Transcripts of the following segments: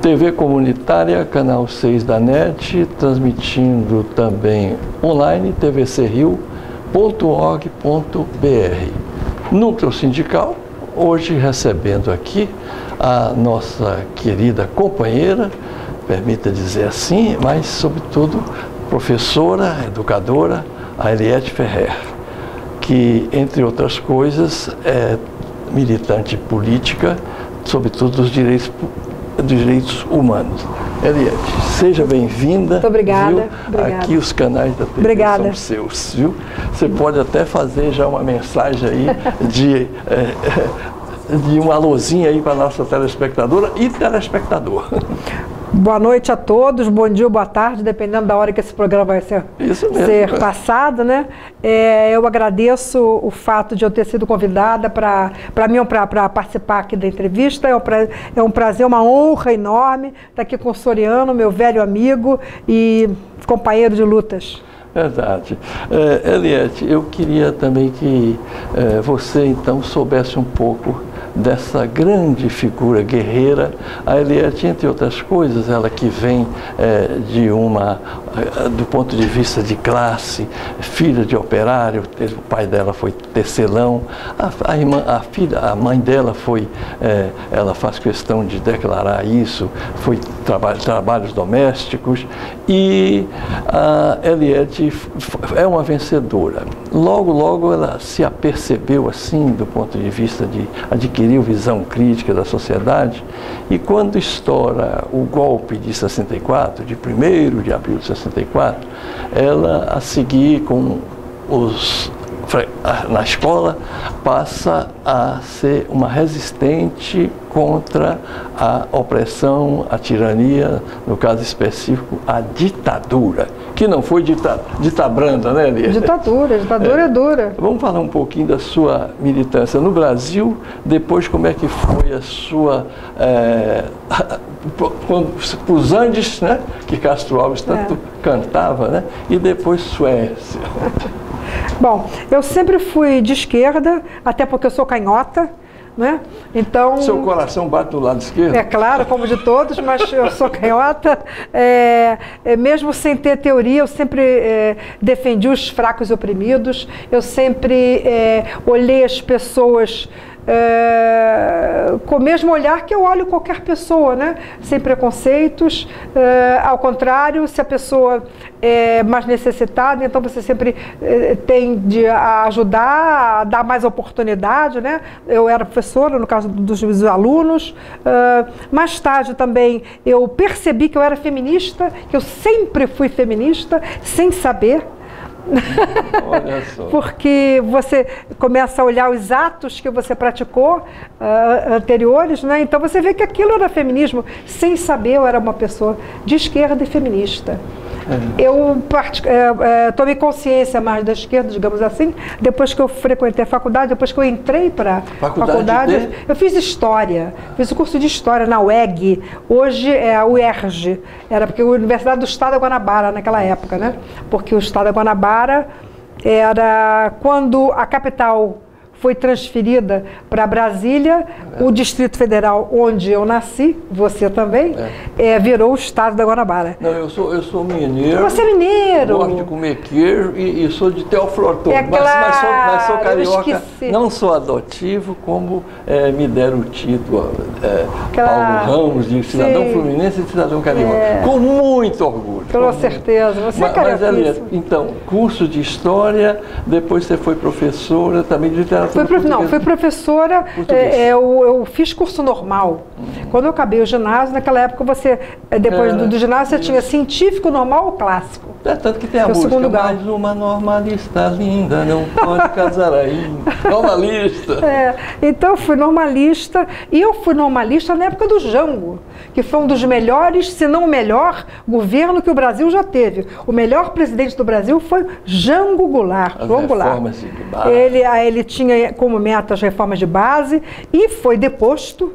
TV Comunitária, canal 6 da NET, transmitindo também online, tvcrio.org.br. Núcleo Sindical, hoje recebendo aqui a nossa querida companheira, permita dizer assim, mas sobretudo professora, educadora, a Eliette Ferrer, que, entre outras coisas, é militante política, sobretudo dos direitos humanos. Eliette, seja bem-vinda. Muito obrigada. Obrigada. Aqui os canais da TV são seus, viu? Você pode até fazer já uma mensagem aí de um alôzinho aí para a nossa telespectadora e telespectador. Boa noite a todos, bom dia ou boa tarde, dependendo da hora que esse programa vai ser passado, né? Eu agradeço o fato de eu ter sido convidada para participar aqui da entrevista. É um prazer, uma honra enorme estar aqui com o Soriano, meu velho amigo e companheiro de lutas. Verdade. Eliette, eu queria também que você então soubesse um pouco dessa grande figura guerreira. A Eliette, entre outras coisas, ela que vem do ponto de vista de classe, filha de operário, o pai dela foi tecelão, a mãe dela foi, ela faz questão de declarar isso, foi trabalhos domésticos, e a Eliette é uma vencedora. Logo, logo ela se apercebeu assim, do ponto de vista de adquirir visão crítica da sociedade, e quando estoura o golpe de 64, de 1º de abril de 64, ela, a seguir com na escola, passa a ser uma resistente contra a opressão, a tirania, no caso específico, a ditadura, que não foi ditabranda, né, Eliette? Ditadura é dura. Vamos falar um pouquinho da sua militância no Brasil, depois como é que foi a sua... os Andes, né, que Castro Alves tanto cantava, né, e depois Suécia. Bom, eu sempre fui de esquerda, até porque eu sou canhota, né? Então... Seu coração bate do lado esquerdo? É claro, como de todos, mas eu sou canhota. Mesmo sem ter teoria, eu sempre defendi os fracos e oprimidos, eu sempre olhei as pessoas... com o mesmo olhar que eu olho qualquer pessoa, né? Sem preconceitos, ao contrário, se a pessoa é mais necessitada, então você sempre tende a ajudar, a dar mais oportunidade, né? Eu era professora, no caso dos alunos. Mais tarde também eu percebi que eu era feminista, que eu sempre fui feminista, sem saber. Olha só. Porque você começa a olhar os atos que você praticou anteriores, né? Então você vê que aquilo era feminismo, sem saber. Eu era uma pessoa de esquerda e feminista. Eu tomei consciência mais da esquerda, digamos assim, depois que eu frequentei a faculdade, depois que eu entrei para a faculdade. Eu fiz História, fiz o curso de História na UEG, hoje é a UERJ, era porque a Universidade do Estado da Guanabara naquela época, né? Porque o Estado da Guanabara era quando a capital foi transferida para Brasília, o Distrito Federal, onde eu nasci, você também, virou o Estado da Guanabara. Não, eu sou mineiro. Você é mineiro? Gosto de comer queijo e sou de Teoflotone, mas sou carioca, não sou adotivo, como me deram o título Paulo Ramos, de cidadão fluminense e de cidadão carioca. Com muito orgulho. Com certeza, você é carioca. Mas, então, curso de História, depois você foi professora também de literatura. Fui professora, eu fiz curso normal. Quando eu acabei o ginásio, naquela época depois do ginásio, você tinha científico, normal ou clássico. Tanto que tem a música, mais uma normalista linda, não pode casar aí. Normalista. Então eu fui normalista, e eu fui normalista na época do Jango, que foi um dos melhores, se não o melhor, governo que o Brasil já teve. O melhor presidente do Brasil foi Jango Goulart. João Goulart. Ele tinha como meta as reformas de base e foi deposto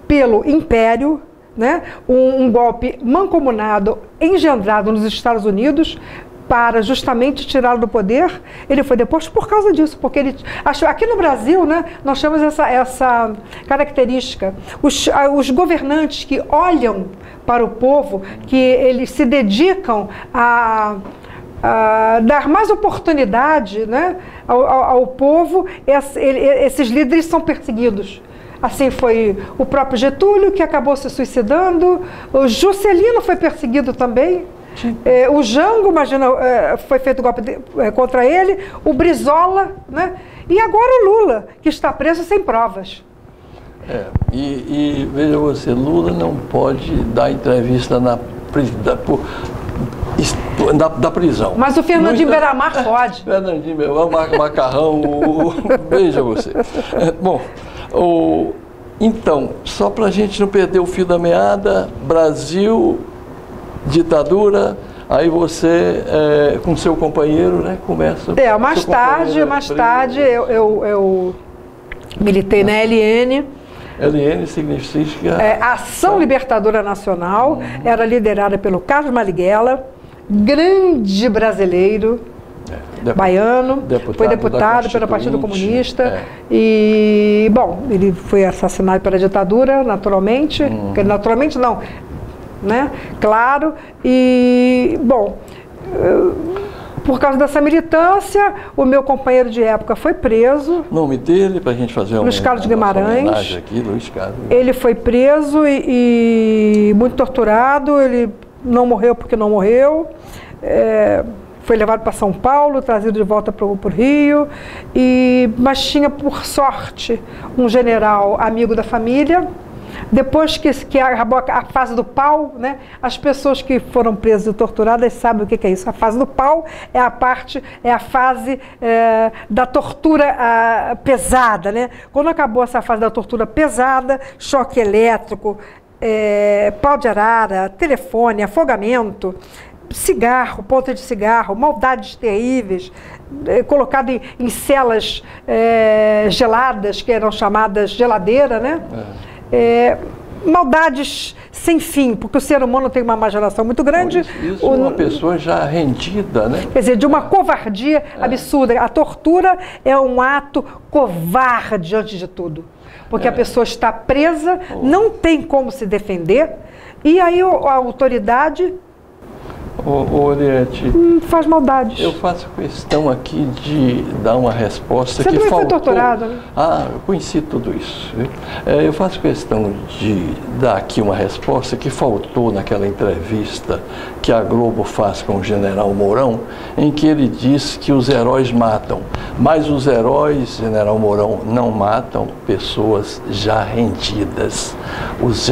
pelo Império, né? Um golpe mancomunado, engendrado nos Estados Unidos, para justamente tirá-lo do poder, ele foi deposto por causa disso, porque ele achou, aqui no Brasil, né, nós temos essa característica, os governantes que olham para o povo, que eles se dedicam a dar mais oportunidade, né, ao povo, esses líderes são perseguidos. Assim foi o próprio Getúlio, que acabou se suicidando, o Juscelino foi perseguido também, o Jango, imagina, foi feito golpe contra ele, o Brizola, né, e agora o Lula, que está preso sem provas. E veja você, Lula não pode dar entrevista da prisão. Mas o Fernandinho Beiramar pode. Fernandinho Beiramar, macarrão, veja você. Bom, então, só para a gente não perder o fio da meada, Brasil, ditadura, aí você, com seu companheiro, né, começa... mais tarde eu militei na LN. LN significa... Ação Libertadora Nacional, era liderada pelo Carlos Marighella, grande brasileiro, baiano, foi deputado pelo Partido Comunista e, bom, ele foi assassinado pela ditadura, naturalmente, naturalmente não, né, claro, e, bom, por causa dessa militância, o meu companheiro de época foi preso. O nome dele, para a gente fazer Luiz Carlos de Guimarães. Aqui, Luiz Carlos. Ele foi preso e muito torturado, ele não morreu porque não morreu. Foi levado para São Paulo, trazido de volta para o Rio, mas tinha, por sorte, um general amigo da família. Depois que acabou a fase do pau, né, as pessoas que foram presas e torturadas sabem o que é isso. A fase do pau é a fase da tortura pesada, né? Quando acabou essa fase da tortura pesada, choque elétrico, pau de arara, telefone, afogamento, cigarro, ponta de cigarro, maldades terríveis, colocado em celas geladas, que eram chamadas geladeira, né? Maldades sem fim, porque o ser humano tem uma imaginação muito grande. Isso uma pessoa já rendida, né? Quer dizer, de uma covardia absurda. A tortura é um ato covarde antes de tudo, porque a pessoa está presa, não tem como se defender, e aí a autoridade... Oriente, faz maldades. Eu faço questão aqui de dar uma resposta. Você que faltou. Foi torturado, né? Eu conheci tudo isso. Eu faço questão de dar aqui uma resposta que faltou naquela entrevista que a Globo faz com o general Mourão, em que ele diz que os heróis matam, mas os heróis, general Mourão, não matam pessoas já rendidas. Os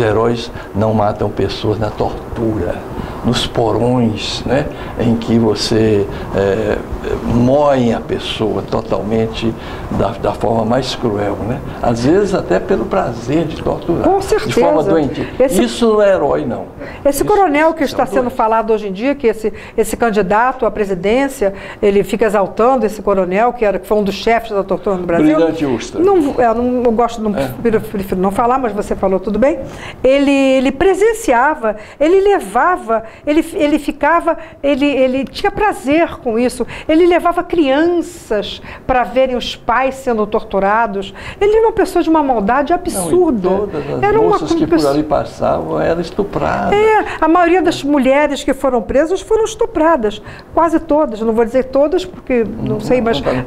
heróis não matam pessoas na tortura, nos porões, né, em que você moe a pessoa totalmente da forma mais cruel, né? Às vezes até pelo prazer de torturar. Com certeza. De forma doentia. Isso não é herói, não. Esse coronel que está sendo falado hoje em dia, que esse candidato à presidência, ele fica exaltando esse coronel, que foi um dos chefes da tortura no Brasil. Brilhante Ustra. Não gosto, prefiro não falar, mas você falou tudo bem. Ele presenciava, ele levava, ele tinha prazer com isso. Ele levava crianças para verem os pais sendo torturados. Ele era uma pessoa de uma maldade absurda. Não, todas as moças que por ali passavam eram estupradas. A maioria das mulheres que foram presas foram estupradas. Quase todas, não vou dizer todas, porque não sei, mas... né?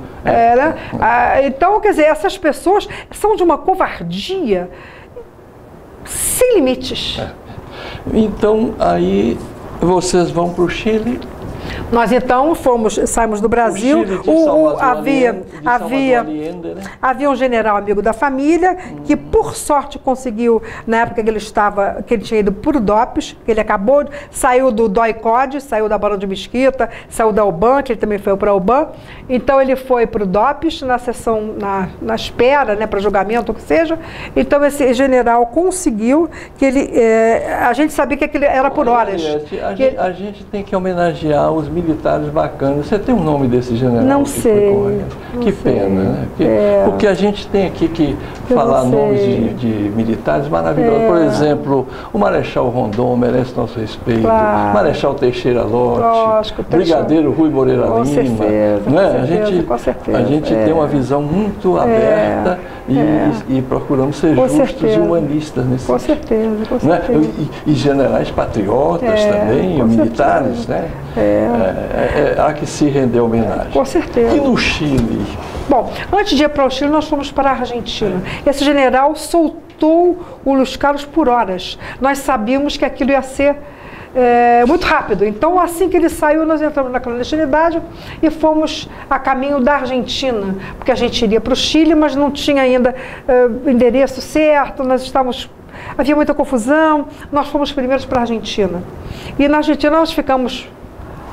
Então, quer dizer, essas pessoas são de uma covardia sem limites. Então, aí vocês vão para o Chile. Nós então saímos do Brasil. Havia um general amigo da família que, por sorte, conseguiu, na época que ele tinha ido para o DOPS, que ele saiu do DOI-CODE, saiu da Barão de Mesquita, saiu da UBAN, que ele também foi para a UBAN. Então ele foi para o DOPS na sessão, na espera, né, para julgamento, o que seja. Então esse general conseguiu que a gente sabia que aquilo era por horas. A gente tem que homenagear os militares militares bacanas. Você tem o nome desse general? Não que sei. Foi correndo? Que pena, né? Porque a gente tem aqui que falar nomes de militares maravilhosos. Por exemplo, o Marechal Rondon merece nosso respeito. Claro. Marechal Teixeira Lott. Lógico, Brigadeiro Rui Moreira Lima. Certeza, né? com certeza. A gente tem uma visão muito aberta e procuramos ser justos e humanistas nesse Com certeza, com certeza. Né? E generais patriotas também, militares, né? Há que se render homenagem. Com certeza. E no Chile? Bom, antes de ir para o Chile, nós fomos para a Argentina. Esse general soltou o Luiz Carlos por horas. Nós sabíamos que aquilo ia ser muito rápido. Então, assim que ele saiu, nós entramos na clandestinidade e fomos a caminho da Argentina, porque a gente iria para o Chile, mas não tinha ainda endereço certo, havia muita confusão. Nós fomos primeiros para a Argentina. E na Argentina nós ficamos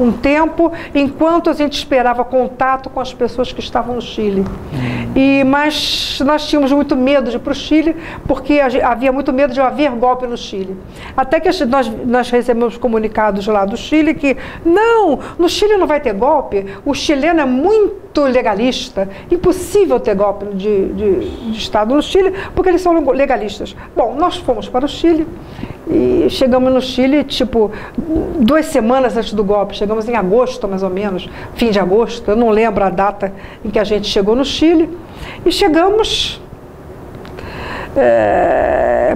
um tempo, enquanto a gente esperava contato com as pessoas que estavam no Chile. Mas nós tínhamos muito medo de ir para o Chile, porque havia muito medo de haver golpe no Chile. Até que nós recebemos comunicados lá do Chile que, não, no Chile não vai ter golpe, o chileno é muito legalista, impossível ter golpe de Estado no Chile, porque eles são legalistas. Bom, nós fomos para o Chile e chegamos no Chile, 2 semanas antes do golpe. Chegamos em agosto, mais ou menos, fim de agosto. Eu não lembro a data em que a gente chegou no Chile. E chegamos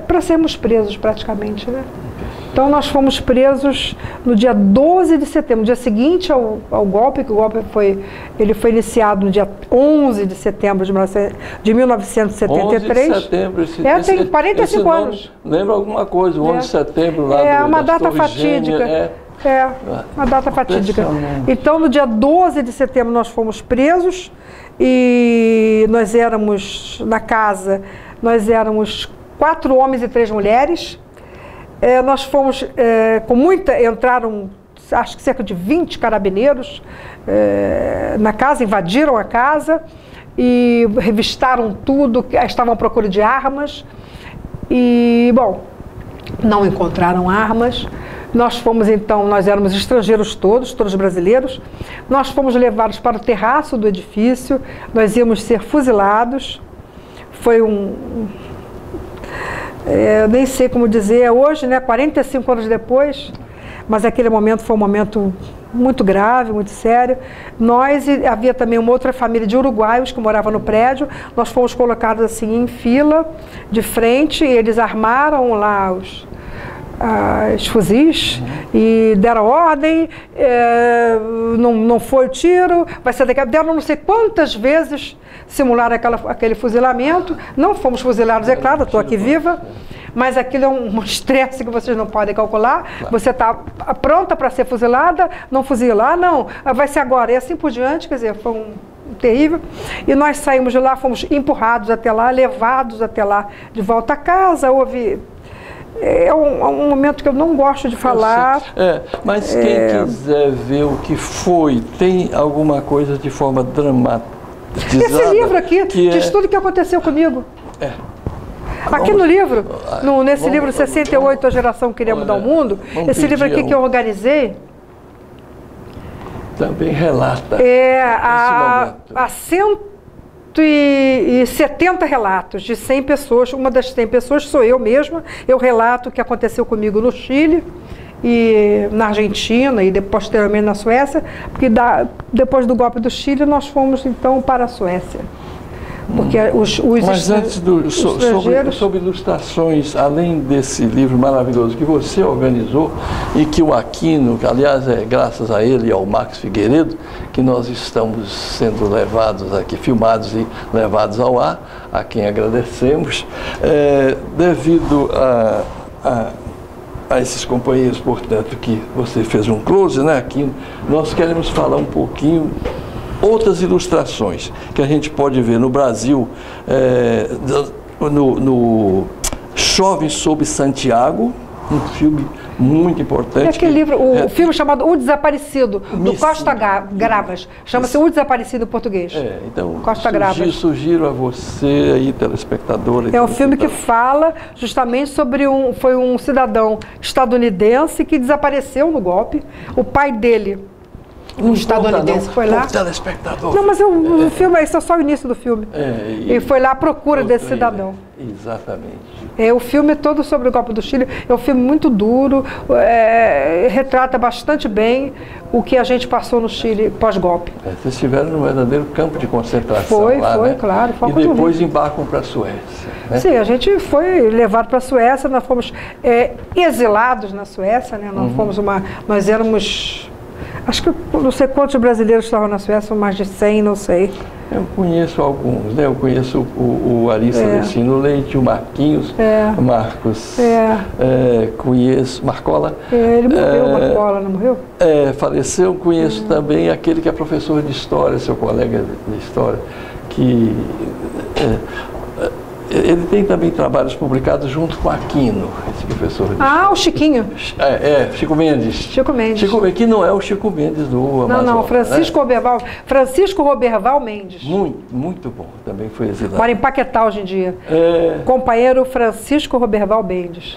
para sermos presos, praticamente, né? Então, nós fomos presos no dia 12 de setembro, no dia seguinte ao golpe, que o golpe foi iniciado no dia 11 de setembro de 1973. 11 de setembro. Tem 45 anos. Lembra alguma coisa, o 11 de setembro lá uma data fatídica. Uma data fatídica. Então, no dia 12 de setembro, nós fomos presos e nós éramos, na casa, 4 homens e 3 mulheres. Nós fomos entraram, acho que cerca de 20 carabineiros na casa, invadiram a casa e revistaram tudo, estavam à procura de armas e, bom, não encontraram armas. Nós fomos então, nós éramos estrangeiros todos brasileiros, nós fomos levados para o terraço do edifício, nós íamos ser fuzilados. Foi nem sei como dizer, hoje, né, 45 anos depois, mas aquele momento foi um momento muito grave, muito sério. Havia também uma outra família de uruguaios que morava no prédio, nós fomos colocados assim em fila, de frente, e eles armaram lá os fuzis e deram ordem, não foi o tiro, vai ser daqui. Deram não sei quantas vezes simular aquele fuzilamento. Não fomos fuzilados, é claro, estou aqui viva, mas aquilo é um estresse que vocês não podem calcular. Claro. Você está pronta para ser fuzilada, não fuzila, não, vai ser agora, e assim por diante. Quer dizer, foi terrível. E nós saímos de lá, fomos empurrados até lá, levados até lá de volta a casa. Houve... É um momento que eu não gosto de falar. Mas quem quiser ver o que foi, tem alguma coisa de forma dramatizada. Esse livro aqui diz tudo o que aconteceu comigo. Aqui no livro, nesse livro 68, A Geração Queria Mudar o Mundo, esse livro aqui que eu organizei, também relata há 170 relatos de 100 pessoas. Uma das 100 pessoas sou eu mesma. Eu relato o que aconteceu comigo no Chile e na Argentina e posteriormente na Suécia, porque depois do golpe do Chile nós fomos então para a Suécia. Porque Mas antes sobre ilustrações, além desse livro maravilhoso que você organizou e que o Aquino, que aliás é graças a ele e ao Max Figueiredo que nós estamos sendo levados aqui, filmados e levados ao ar, a quem agradecemos, devido a esses companheiros, portanto, que você fez um close, né, Aquino, nós queremos falar um pouquinho outras ilustrações que a gente pode ver no Brasil, no Chove sobre Santiago, um filme muito importante. Aquele livro, o filme chamado O Desaparecido, do Costa Gravas. Chama-se O Desaparecido em português. Então, Costa Gravas. Sugiro a você aí, telespectador. É um filme que fala justamente sobre foi um cidadão estadunidense que desapareceu no golpe. O pai dele Um estadunidense foi lá. Telespectador. Não, mas o filme, esse é só o início do filme. Ele foi lá à procura desse cidadão. Exatamente. O filme é todo sobre o golpe do Chile. É um filme muito duro, retrata bastante bem o que a gente passou no Chile pós-golpe. Vocês estiveram num verdadeiro campo de concentração foi, lá, foi, né? claro. E depois embarcam para a Suécia. Né? Sim, a gente foi levado para a Suécia, nós fomos exilados na Suécia, né? Nós éramos... Acho que não sei quantos brasileiros estavam na Suécia, mais de 100, não sei. Eu conheço alguns, né? Eu conheço o Ari Celestino Leite, o Marquinhos, Marcos, conheço Marcola. Ele morreu, Marcola, não morreu? Faleceu. Conheço também aquele que é professor de História, seu colega de História, que... ele tem também trabalhos publicados junto com Aquino, esse professor. O Chiquinho. Chico Mendes. Chico Mendes. Que não é o Chico Mendes do Amazonas. Não, Francisco Roberval Mendes. Muito bom, também foi exilado. Mora em Paquetá hoje em dia. Companheiro Francisco Roberval Mendes.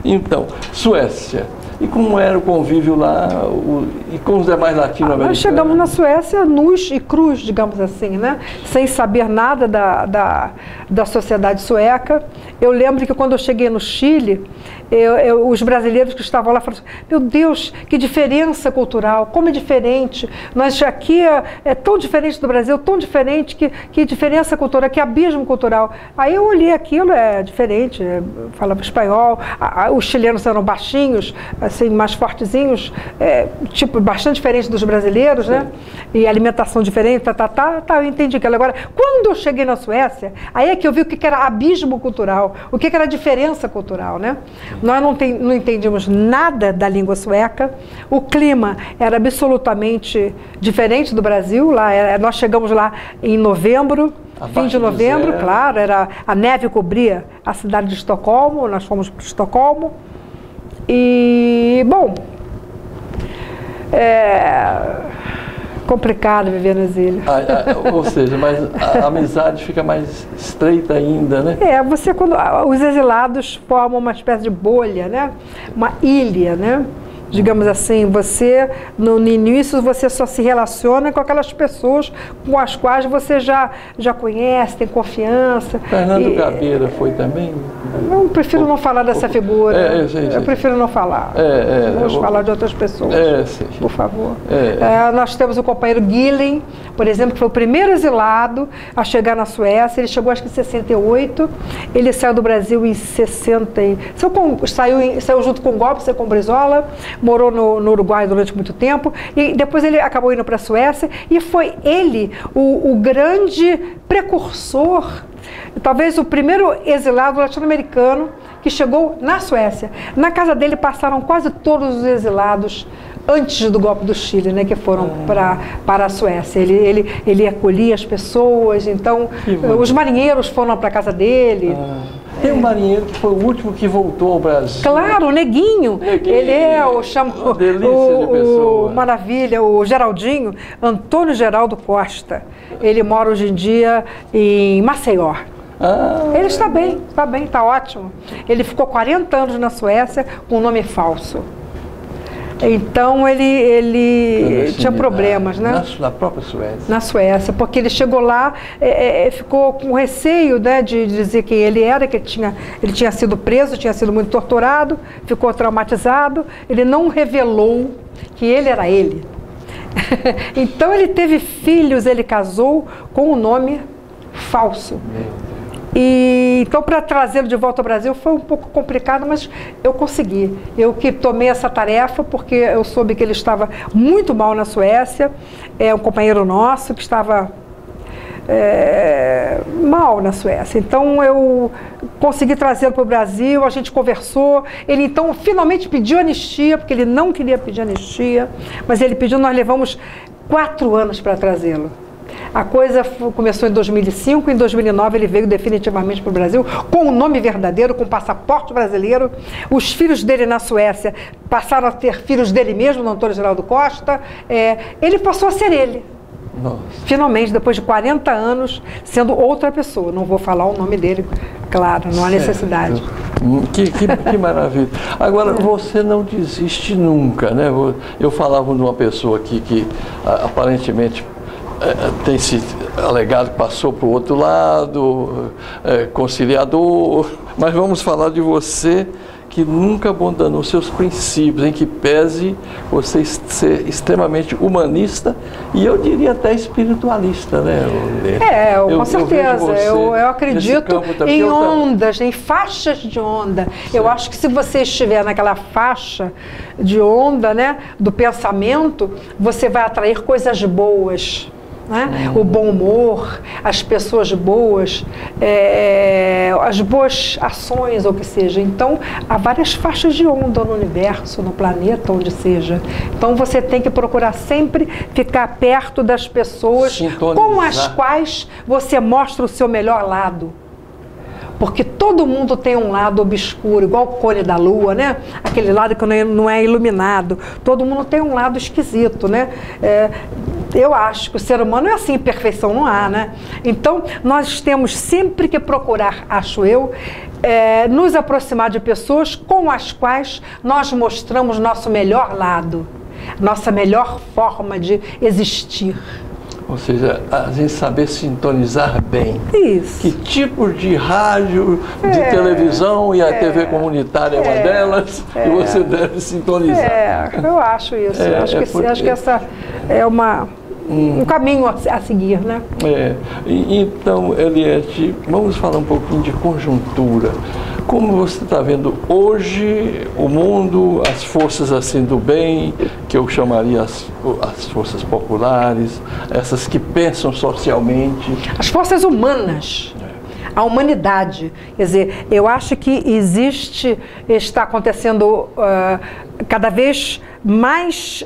Então, Suécia. E como era o convívio lá e com os demais latino-americanos? Nós chegamos na Suécia nus e crus, digamos assim, né? Sem saber nada da sociedade sueca. Eu lembro que quando eu cheguei no Chile, os brasileiros que estavam lá falaram assim, meu Deus, que diferença cultural, como é diferente. Nós aqui é tão diferente do Brasil, tão diferente, que diferença cultural, que abismo cultural. Aí eu olhei aquilo, diferente, falava espanhol, os chilenos eram baixinhos, assim, mais fortezinhos, tipo, bastante diferente dos brasileiros, né? E alimentação diferente, eu entendi aquilo. Agora, quando eu cheguei na Suécia, aí é que eu vi o que era abismo cultural, o que era diferença cultural, né? Nós não entendíamos nada da língua sueca, o clima era absolutamente diferente do Brasil, nós chegamos lá em novembro, fim de novembro, claro, a neve cobria a cidade de Estocolmo, nós fomos para Estocolmo, e, bom, complicado viver no exílio. Ou seja, mas a amizade fica mais estreita ainda, né? Quando os exilados formam uma espécie de bolha, né? Uma ilha, né? Digamos assim, no início, você só se relaciona com aquelas pessoas com as quais você já conhece, tem confiança. Fernando Gabeira foi também? Não, prefiro não falar dessa figura. Eu prefiro não falar. Vamos falar de outras pessoas, por favor. Nós temos o companheiro Guilhem, por exemplo, que foi o primeiro exilado a chegar na Suécia. Ele chegou, acho que em 68. Ele saiu do Brasil em 60. Saiu junto com o golpe, com o Brizola. Morou no Uruguai durante muito tempo e depois ele acabou indo para a Suécia e foi ele o grande precursor, talvez o primeiro exilado latino-americano que chegou na Suécia. Na casa dele passaram quase todos os exilados antes do golpe do Chile, né, que foram para a Suécia. Ele acolhia as pessoas, então os marinheiros foram para a casa dele. Tem um marinheiro que foi o último que voltou ao Brasil. Claro, o Neguinho. Ele é o maravilha, o Geraldinho, Antônio Geraldo Costa. Ele mora hoje em dia em Maceió. Ele está bem, está ótimo. Ele ficou 40 anos na Suécia com um nome falso. Então ele tinha problemas, né? Na própria Suécia. Na Suécia, porque ele chegou lá, ficou com receio, né, de dizer quem ele era, que ele tinha sido preso, tinha sido muito torturado, ficou traumatizado, ele não revelou que ele era ele. Então ele teve filhos, ele casou com um nome falso. Então, para trazê-lo de volta ao Brasil foi um pouco complicado, mas eu consegui. Eu que tomei essa tarefa porque eu soube que ele estava muito mal na Suécia, um companheiro nosso que estava mal na Suécia. Então, eu consegui trazê-lo para o Brasil, a gente conversou. Ele, então, finalmente pediu anistia, porque ele não queria pedir anistia, mas ele pediu, nós levamos 4 anos para trazê-lo. A coisa começou em 2005, em 2009 ele veio definitivamente para o Brasil, com o nome verdadeiro, com passaporte brasileiro. Os filhos dele na Suécia passaram a ter filhos dele mesmo, do Antônio Geraldo Costa. Ele passou a ser ele. Nossa. Finalmente, depois de 40 anos, sendo outra pessoa. Não vou falar o nome dele, claro, não há necessidade. Que maravilha. Agora, você não desiste nunca, né? Eu falava de uma pessoa aqui que aparentemente tem se alegado que passou para o outro lado, conciliador, mas vamos falar de você que nunca abandonou seus princípios, em que pese você ser extremamente humanista e eu diria até espiritualista, né? Com certeza. Eu acredito em ondas, em faixas de onda. Sim. Eu acho que se você estiver naquela faixa de onda, né, do pensamento, você vai atrair coisas boas. Né? O bom humor, as pessoas boas, as boas ações, ou o que seja. Então, há várias faixas de onda no universo, no planeta, onde seja. Então, você tem que procurar sempre ficar perto das pessoas com as quais você mostra o seu melhor lado. Porque todo mundo tem um lado obscuro, igual o cone da lua, né? Aquele lado que não é iluminado. Todo mundo tem um lado esquisito, né? Eu acho que o ser humano é assim, perfeição não há, né? Então, nós temos sempre que procurar, acho eu, nos aproximar de pessoas com as quais nós mostramos nosso melhor lado, nossa melhor forma de existir. Ou seja, a gente saber sintonizar bem. Isso. Que tipo de rádio, de televisão, e a TV comunitária é uma delas, e você deve sintonizar. Eu acho isso. Acho que essa é um caminho a seguir, né? Então, Eliette, vamos falar um pouquinho de conjuntura. Como você está vendo hoje o mundo, as forças assim do bem, que eu chamaria as forças populares, essas que pensam socialmente. As forças humanas. A humanidade. Quer dizer, eu acho que está acontecendo cada vez mais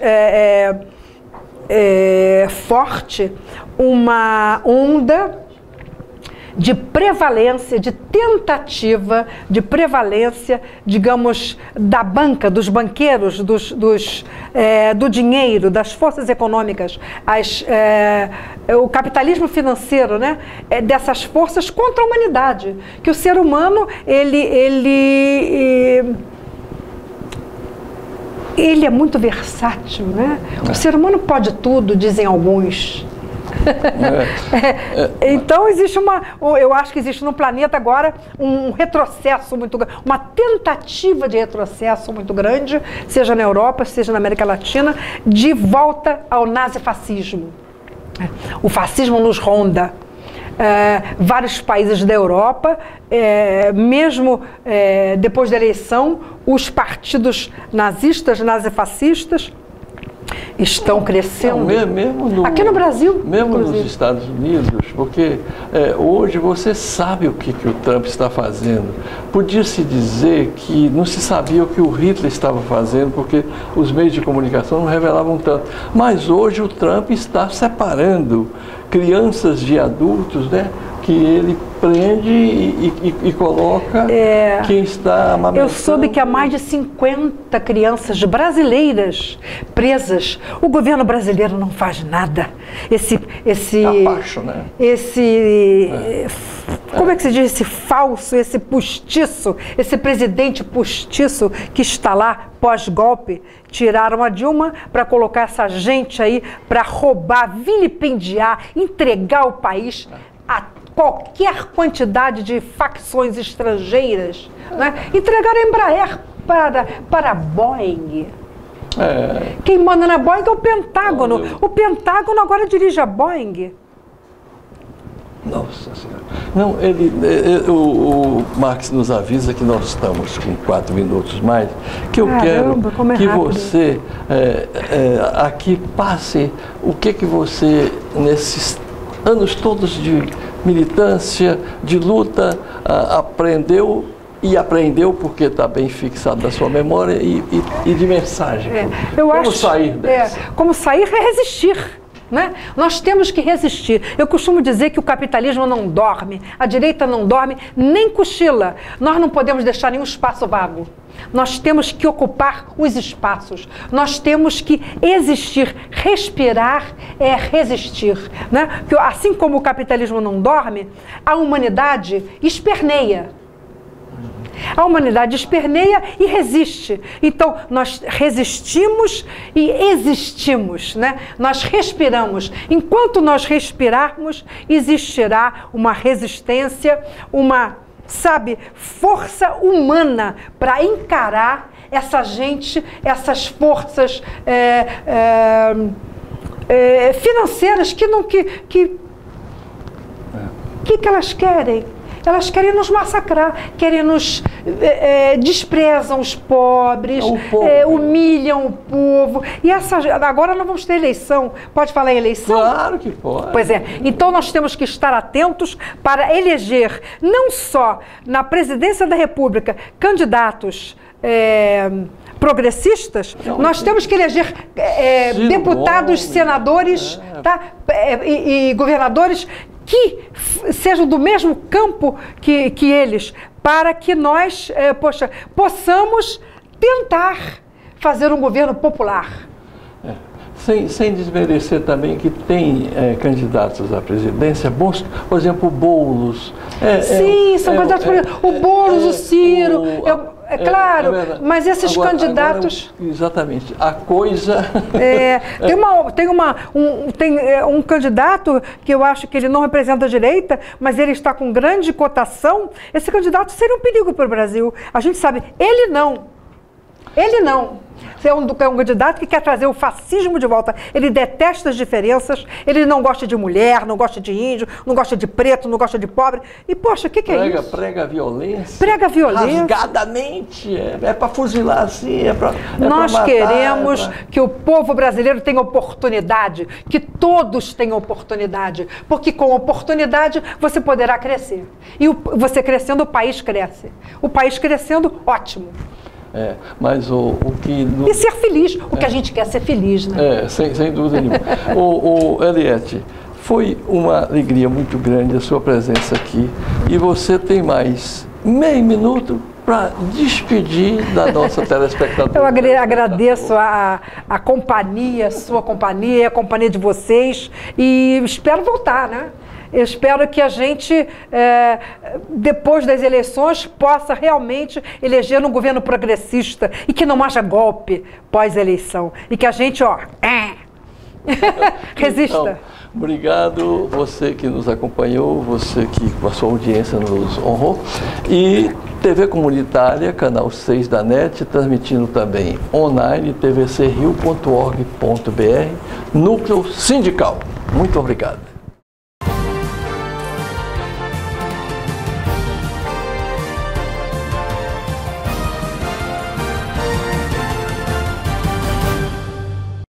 forte uma onda de prevalência, de tentativa de prevalência, digamos, da banca, dos banqueiros, do dinheiro, das forças econômicas, o capitalismo financeiro, né? Dessas forças contra a humanidade. Que o ser humano, ele é muito versátil, né? O ser humano pode tudo, dizem alguns. Então eu acho que existe no planeta agora um retrocesso muito grande, uma tentativa de retrocesso muito grande, seja na Europa, seja na América Latina, de volta ao nazifascismo. O fascismo nos ronda. Vários países da Europa, mesmo depois da eleição, os partidos nazistas, nazifascistas, estão crescendo. Aqui no Brasil. Mesmo nos Estados Unidos, porque hoje você sabe o que o Trump está fazendo. Podia-se dizer que não se sabia o que o Hitler estava fazendo, porque os meios de comunicação não revelavam tanto. Mas hoje o Trump está separando crianças de adultos, né? Que ele prende e coloca quem está amamentando. Eu soube que há mais de 50 crianças brasileiras presas. O governo brasileiro não faz nada. Capacho, né? Como é que se diz? Esse falso, esse postiço, esse presidente postiço que está lá pós-golpe. Tiraram a Dilma para colocar essa gente aí para roubar, vilipendiar, entregar o país a qualquer quantidade de facções estrangeiras, né? Entregaram a Embraer para a Boeing. Quem manda na Boeing é o Pentágono. O Pentágono agora dirige a Boeing. Nossa Senhora. Não, o Marx nos avisa que nós estamos com 4 minutos mais, que eu quero que você aqui passe o que você, nesses anos todos de militância, de luta, aprendeu porque está bem fixado na sua memória e de mensagem. Como sair dessa? Como sair é resistir. Né? Nós temos que resistir. Eu costumo dizer que o capitalismo não dorme, a direita não dorme, nem cochila. Nós não podemos deixar nenhum espaço vago. Nós temos que ocupar os espaços. Nós temos que existir. Respirar é resistir. Né? Porque assim como o capitalismo não dorme, a humanidade esperneia. A humanidade esperneia e resiste. Então, nós resistimos e existimos, né? Nós respiramos. Enquanto nós respirarmos, existirá uma resistência, uma, sabe, força humana para encarar essa gente, essas forças financeiras que elas querem? Elas querem nos massacrar, desprezam os pobres, humilham o povo. E agora nós vamos ter eleição. Pode falar em eleição? Claro que pode. Pois é. Então nós temos que estar atentos para eleger, não só na presidência da República, candidatos progressistas, nós temos que eleger deputados, senadores, tá? E governadores que sejam do mesmo campo que eles, para que nós possamos tentar fazer um governo popular. Sem desmerecer também que tem candidatos à presidência bons, por exemplo, o Boulos. Sim, são candidatos, o Boulos, o Ciro, claro, mas esses candidatos... Exatamente, a coisa... Tem um candidato que eu acho que ele não representa a direita, mas ele está com grande cotação. Esse candidato seria um perigo para o Brasil. A gente sabe, ele não. É um candidato que quer trazer o fascismo de volta. Ele detesta as diferenças, ele não gosta de mulher, não gosta de índio, não gosta de preto, não gosta de pobre. E, poxa, o que é isso? Prega violência. Prega violência. Rasgadamente. É para fuzilar assim, Nós matar, queremos que o povo brasileiro tenha oportunidade, que todos tenham oportunidade. Porque com oportunidade você poderá crescer. E você crescendo, o país cresce. O país crescendo, ótimo. Mas o que... E ser feliz, o que a gente quer é ser feliz, né? Sem dúvida nenhuma. Eliette, foi uma alegria muito grande a sua presença aqui, e você tem mais meio minuto para despedir da nossa telespectadora. Eu agradeço a companhia, sua companhia, a companhia de vocês, e espero voltar, né? Eu espero que a gente, depois das eleições, possa realmente eleger um governo progressista e que não haja golpe pós-eleição. E que a gente, resista. Então, obrigado, você que nos acompanhou, você que com a sua audiência nos honrou. E TV Comunitária, canal 6 da NET, transmitindo também online, tvcrio.org.br, núcleo sindical. Muito obrigado.